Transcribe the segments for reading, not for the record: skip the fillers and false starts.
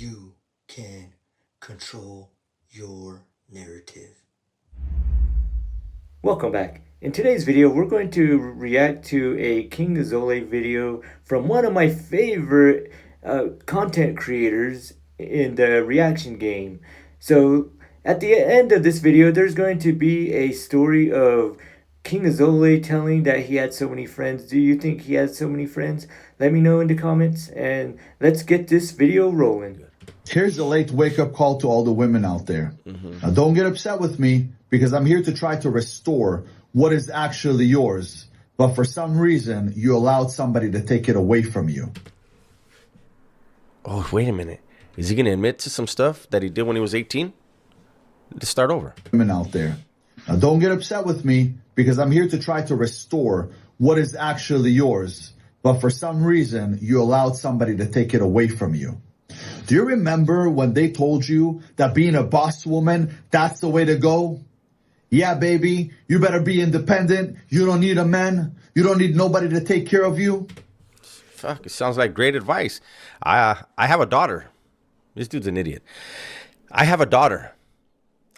you can control your narrative. Welcome back. In today's video, we're going to react to a KingAzoulay video from one of my favorite content creators in the reaction game. So at the end of this video, there's going to be a story of KingAzoulay telling that he had so many friends. Do you think he has so many friends? Let me know in the comments, and let's get this video rolling. Here's a late wake-up call to all the women out there. Now, don't get upset with me because I'm here to try to restore what is actually yours. But for some reason, you allowed somebody to take it away from you. Oh, wait a minute. Is he going to admit to some stuff that he did when he was 18? Let's start over. Women out there. Now, don't get upset with me because I'm here to try to restore what is actually yours. But for some reason, you allowed somebody to take it away from you. Do you remember when they told you that being a boss woman, that's the way to go? Yeah, baby, you better be independent. You don't need a man. You don't need nobody to take care of you. Fuck, it sounds like great advice. I have a daughter. This dude's an idiot. I have a daughter.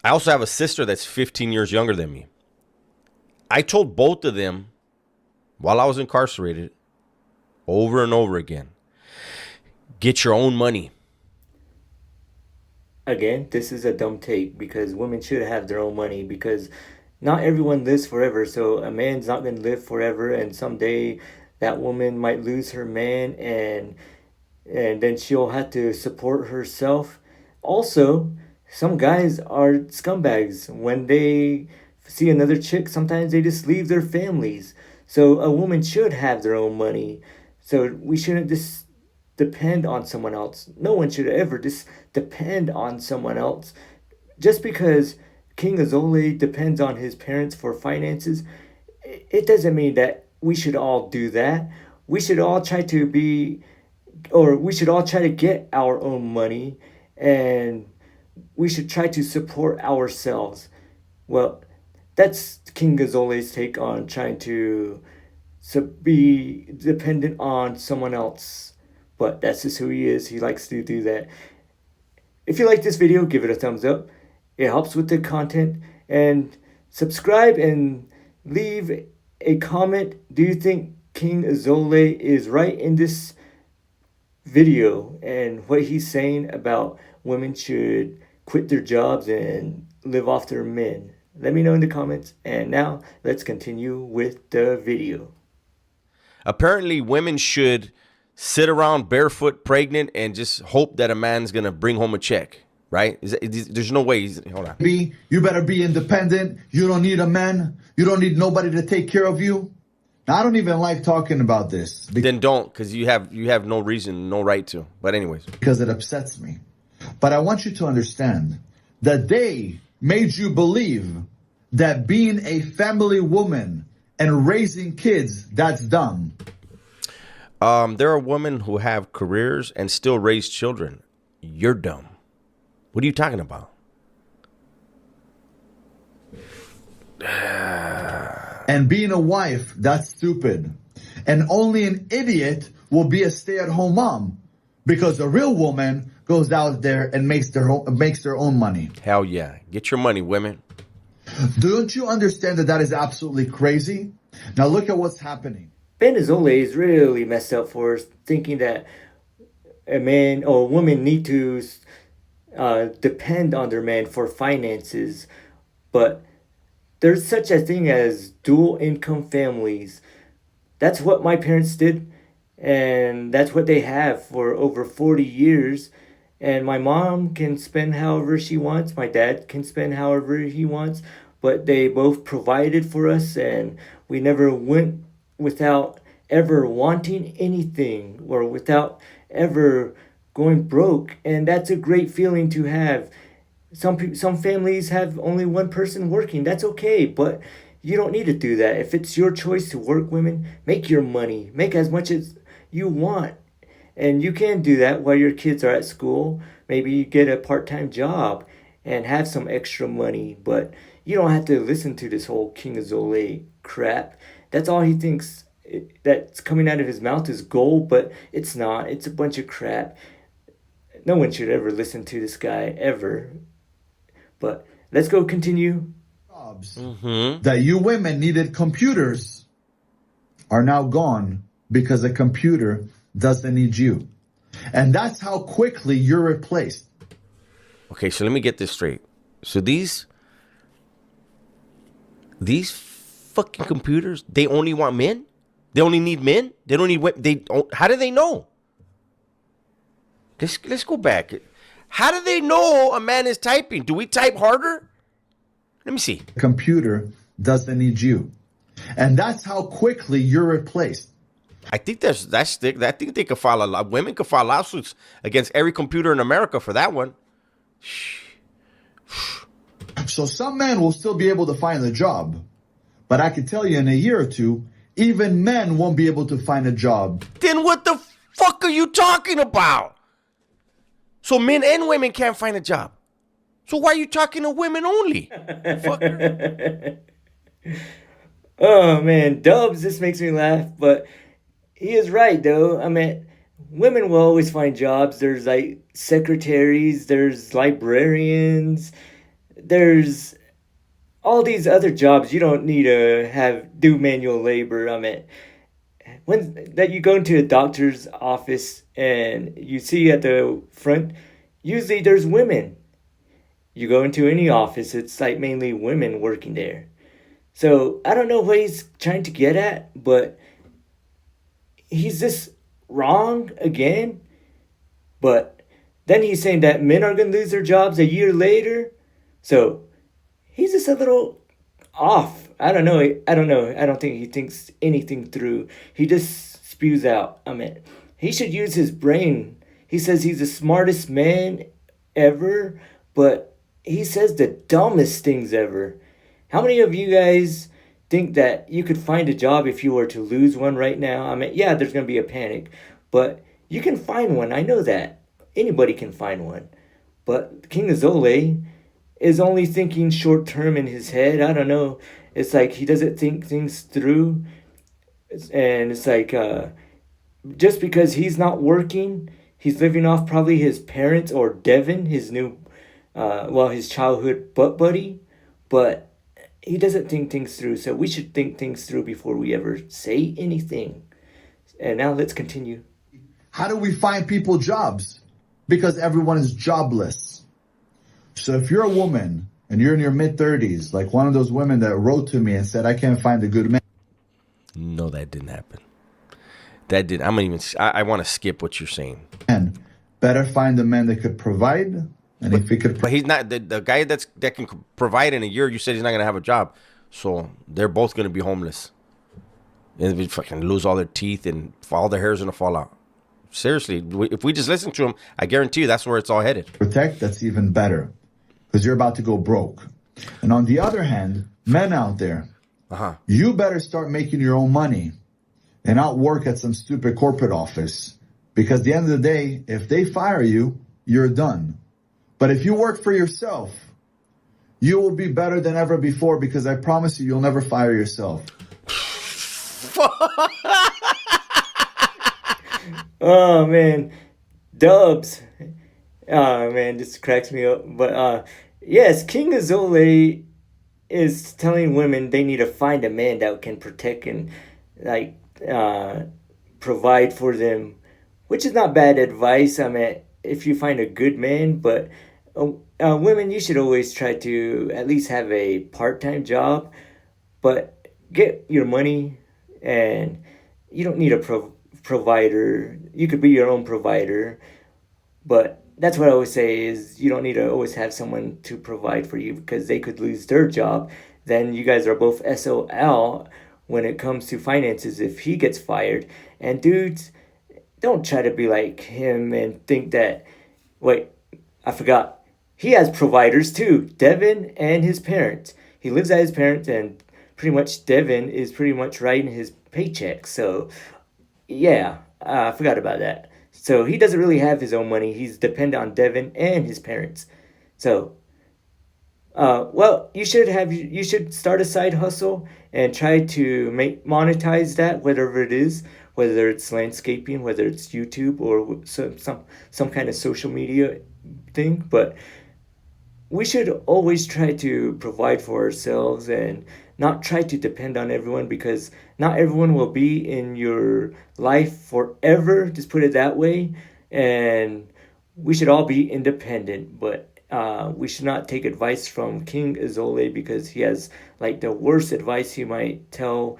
I also have a sister that's 15 years younger than me. I told both of them while I was incarcerated over and over again, get your own money. Again, this is a dumb take because women should have their own money because not everyone lives forever. So a man's not going to live forever, and someday that woman might lose her man, and then she'll have to support herself. Also, some guys are scumbags. When they see another chick, sometimes they just leave their families. So a woman should have their own money. So we shouldn't just depend on someone else. No one should ever just depend on someone else. Just because KingAzoulay depends on his parents for finances, it doesn't mean that we should all do that. We should all try to get our own money, and we should try to support ourselves. Well, that's KingAzoulay's take on trying to be dependent on someone else. But that's just who he is. He likes to do that. If you like this video, give it a thumbs up. It helps with the content. And subscribe and leave a comment. Do you think KingAzoulay is right in this video and what he's saying about women should quit their jobs and live off their men? Let me know in the comments. And now let's continue with the video. Apparently, women should sit around barefoot, pregnant, and just hope that a man's going to bring home a check, right? There's no way. Hold on. You better be independent. You don't need a man. You don't need nobody to take care of you. Now, I don't even like talking about this. Then don't, because you have no reason, no right to. But anyways. Because it upsets me. But I want you to understand that they made you believe that being a family woman and raising kids, that's dumb. There are women who have careers and still raise children. You're dumb. What are you talking about? And being a wife, that's stupid. And only an idiot will be a stay-at-home mom because a real woman goes out there and makes their own money. Hell yeah. Get your money, women. Don't you understand that is absolutely crazy? Now look at what's happening. KingAzoulay is really messed up for thinking that a man or a woman need to depend on their man for finances. But there's such a thing as dual income families. That's what my parents did, and that's what they have for over 40 years. And my mom can spend however she wants. My dad can spend however he wants. But they both provided for us, and we never went without ever wanting anything or without ever going broke. And that's a great feeling to have. Some families have only one person working. That's okay, but you don't need to do that. If it's your choice to work, women, make your money. Make as much as you want. And you can do that while your kids are at school. Maybe you get a part-time job and have some extra money, but you don't have to listen to this whole KingAzoulay crap. That's all he thinks that's coming out of his mouth is gold, but it's not. It's a bunch of crap. no one should ever listen to this guy ever. But let's go continue. Jobs that you women needed computers are now gone because a computer doesn't need you. And that's how quickly you're replaced. Okay, so let me get this straight. So these fucking computers, they only want men? They only need men? They don't need women? How do they know? Let's go back. How do they know a man is typing? Do we type harder? Let me see. A computer doesn't need you. And that's how quickly you're replaced. I think I think they could file women could file lawsuits against every computer in America for that one. So some men will still be able to find a job. But I can tell you in a year or two, even men won't be able to find a job. Then what the fuck are you talking about? So men and women can't find a job. So why are you talking to women only? Fucker. Oh man, Dubs, this makes me laugh, but he is right though. I mean, women will always find jobs. There's like secretaries, there's librarians, there's all these other jobs you don't need to do manual labor. I mean, when that you go into a doctor's office and you see at the front, usually there's women. You go into any office, it's like mainly women working there. So I don't know what he's trying to get at, but he's just wrong again. But then he's saying that men are going to lose their jobs a year later. So he's just a little off. I don't know. I don't think he thinks anything through. He just spews out. I mean, he should use his brain. He says he's the smartest man ever, but he says the dumbest things ever. How many of you guys think that you could find a job if you were to lose one right now? I mean, yeah, there's going to be a panic, but you can find one. I know that. Anybody can find one. But KingAzoulay is only thinking short term in his head. I don't know. It's like he doesn't think things through. And it's like just because he's not working, he's living off probably his parents or Devin, his his childhood butt buddy. But he doesn't think things through, so we should think things through before we ever say anything. And now let's continue. How do we find people jobs? Because everyone is jobless. So if you're a woman and you're in your mid-30s, like one of those women that wrote to me and said, I can't find a good man. No, that didn't happen. I want to skip what you're saying. And better find a man that could provide. And if he could, but he's not the guy that can provide in a year. You said he's not going to have a job, so they're both going to be homeless, and they fucking lose all their teeth and all their hair's going to fall out. Seriously, if we just listen to him, I guarantee you that's where it's all headed. Protect, that's even better, because you're about to go broke. And on the other hand, men out there, you better start making your own money and not work at some stupid corporate office, because at the end of the day, if they fire you, you're done. But if you work for yourself, you will be better than ever before, because I promise you'll never fire yourself. Oh, man. Dubs. Oh, man, this cracks me up. But, yes, KingAzoulay is telling women they need to find a man that can protect and, like, provide for them, which is not bad advice. I mean, if you find a good man, but women, you should always try to at least have a part-time job, but get your money, and you don't need a provider. You could be your own provider, but that's what I always say is you don't need to always have someone to provide for you, because they could lose their job. Then you guys are both SOL when it comes to finances if he gets fired. And dudes, don't try to be like him and think that, wait, I forgot. He has providers too, Devin and his parents. He lives at his parents, and pretty much Devin is pretty much writing his paycheck. So, yeah, I forgot about that. So he doesn't really have his own money. He's dependent on Devin and his parents. So, well, you should start a side hustle and try to monetize that, whatever it is, whether it's landscaping, whether it's YouTube, or some kind of social media thing. But we should always try to provide for ourselves and not try to depend on everyone, because not everyone will be in your life forever, just put it that way. And we should all be independent, but we should not take advice from KingAzoulay, because he has like the worst advice. He might tell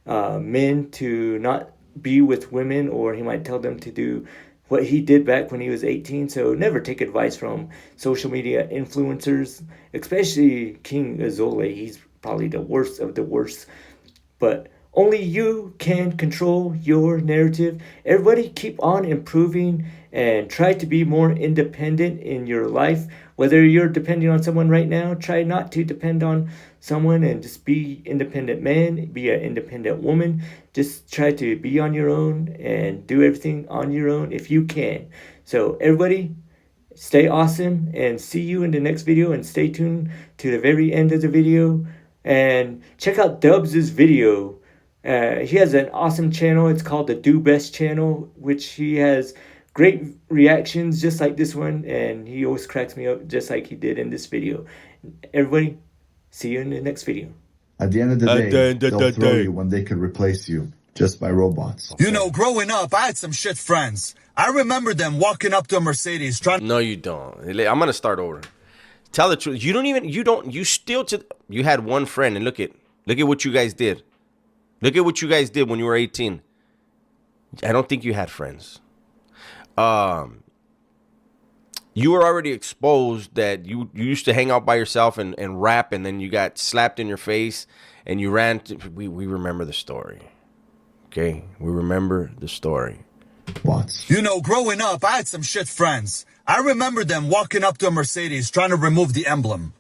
men to not be with women, or he might tell them to do what he did back when he was 18. So never take advice from social media influencers, especially KingAzoulay. He's probably the worst of the worst. But only you can control your narrative. Everybody keep on improving and try to be more independent in your life. Whether you're depending on someone right now, try not to depend on someone, and just be independent man, be an independent woman. Just try to be on your own and do everything on your own if you can. So everybody, stay awesome, and see you in the next video, and stay tuned to the very end of the video. And check out Dubs' video. He has an awesome channel. It's called the Dubess channel, which he has great reactions just like this one, and he always cracks me up just like he did in this video. Everybody, see you in the next video. At the end of the day, they'll throw you when they could replace you just by robots. You know, growing up, I had some shit friends. I remember them walking up to a Mercedes trying... No, you don't. I'm going to start over. Tell the truth. You had one friend, and look at what you guys did. Look at what you guys did when you were 18. I don't think you had friends. You were already exposed that you used to hang out by yourself and rap, and then you got slapped in your face and you ran to, we remember the story. Okay? We remember the story. Bots. You know, growing up, I had some shit friends. I remember them walking up to a Mercedes trying to remove the emblem.